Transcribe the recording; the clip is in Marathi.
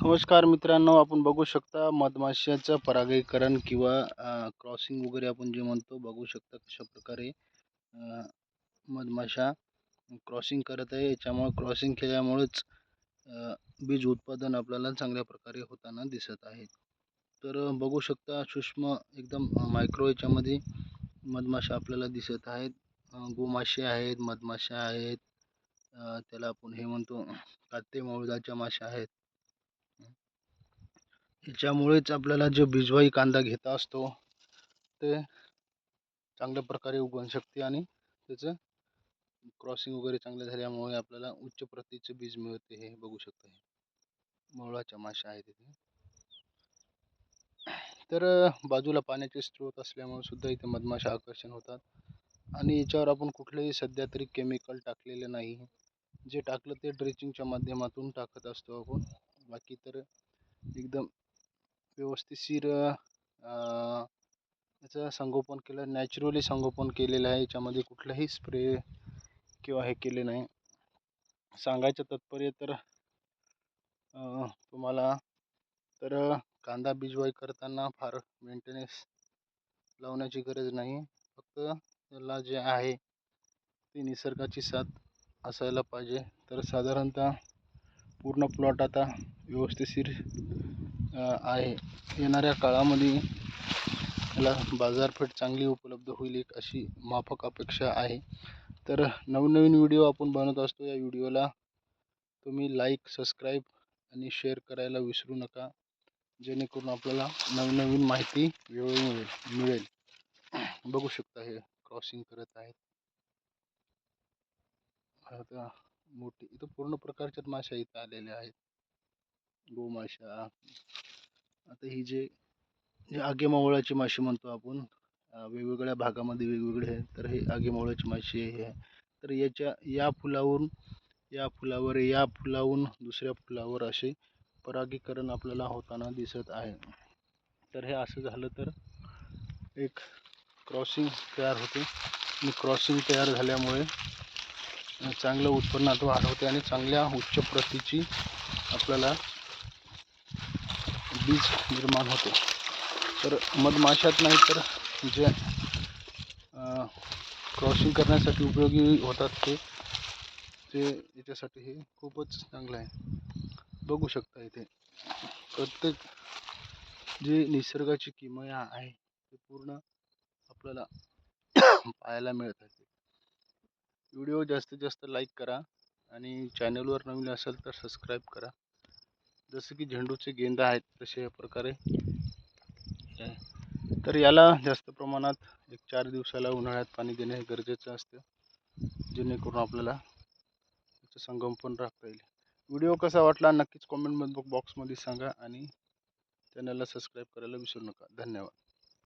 नमस्कार मित्रांनो, आपण बघू शकता मधमाशाचं परागीकरण किंवा क्रॉसिंग वगैरे आपण जे म्हणतो बघू शकता कशा प्रकारे मधमाशा क्रॉसिंग करत आहे. याच्यामुळे क्रॉसिंग केल्यामुळेच बीज उत्पादन आपल्याला चांगल्या प्रकारे होताना दिसत आहे. तर बघू शकता सूक्ष्म एकदम मायक्रो याच्यामध्ये मधमाशा आपल्याला दिसत आहेत. गोमासे आहेत, मधमाशा आहेत, त्याला आपण हे म्हणतो काटे मौजाच्या माशा आहेत. याच्यामुळेच आपल्याला जो बिजवाई कांदा घेता असतो ते चांगल्या प्रकारे उगवू शकते आणि त्याचं क्रॉसिंग वगैरे चांगलं झाल्यामुळे आपल्याला उच्च प्रतीचे बीज मिळते. हे बघू शकता, हे मोळाच्या माशा आहेत इथे. तर बाजूला पाण्याचे स्रोत असल्यामुळे सुद्धा इथे मधमाशा आकर्षण होतात. आणि याच्यावर आपण कुठलेही सध्या तरी केमिकल टाकलेले नाही. जे टाकलं ते ड्रेचिंगच्या माध्यमातून टाकत असतो आपण. बाकी तर एकदम व्यवस्थितशीर याचं संगोपन केलं, नॅचरली संगोपन केलेलं आहे. याच्यामध्ये कुठलाही स्प्रे किंवा हे केले नाही. सांगायचं तात्पर्य तर तुम्हाला तर कांदा बिजवाई करताना फार मेंटेनन्स लावण्याची गरज नाही. फक्त त्याला जे आहे ती निसर्गाची साथ असायला पाहिजे. तर साधारणतः पूर्ण प्लॉट आता व्यवस्थितशीर आहे. येणाऱ्या काळामध्ये याला बाजारपेठ चांगली उपलब्ध होईल एक अशी माफक अपेक्षा आहे. तर नवनवीन व्हिडिओ आपण बनवत असतो. या व्हिडिओला तुम्ही लाईक, सबस्क्राईब आणि शेअर करायला विसरू नका, जेणेकरून आपल्याला नवनवीन माहिती वेळोवेळी मिळेल. बघू शकता हे क्रॉसिंग करत आहेत. आता मोठी इथं पूर्ण प्रकारच्या माशा इथं आलेल्या आहेत. गोमाशा, आता ही जे आगेमावळाची माशी म्हणतो आपण, वेगवेगळ्या भागामध्ये वेगवेगळे आहे. तर हे आगेमावळाची माशी आहे. तर या फुलावरून या फुलावर, या फुलावरून दुसऱ्या फुलावर असे परागीकरण आपल्याला होताना दिसत आहे. तर हे असं झालं तर एक क्रॉसिंग तयार होते आणि क्रॉसिंग तयार झाल्यामुळे चांगलं उत्पन्नात वाढ होते आणि चांगल्या उच्च प्रतीची आपल्याला बीज निर्माण होते. तर मधमाशात नाही तर जे क्रॉसिंग करण्यासाठी उपयोगी होतात ते याच्यासाठी हे खूपच चांगलं आहे. बघू शकता इथे प्रत्येक जे निसर्गाची किमया आहे ते पूर्ण आपल्याला पाहायला मिळत आहे. व्हिडिओ जास्तीत जास्त लाईक करा आणि चॅनलवर नवीन असेल तर सबस्क्राईब करा. जसं की झेंडूचे गेंदा आहेत तसे या प्रकारे. तर याला जास्त प्रमाणात 1-4 दिवसाला उन्हाळ्यात पाणी देणे गरजेचं असतं, जेणेकरून आपल्याला त्याचं संगोपन राखता येईल. व्हिडिओ कसा वाटला नक्कीच कॉमेंट बॉक्समध्ये सांगा आणि चॅनलला सबस्क्राईब करायला विसरू नका. धन्यवाद.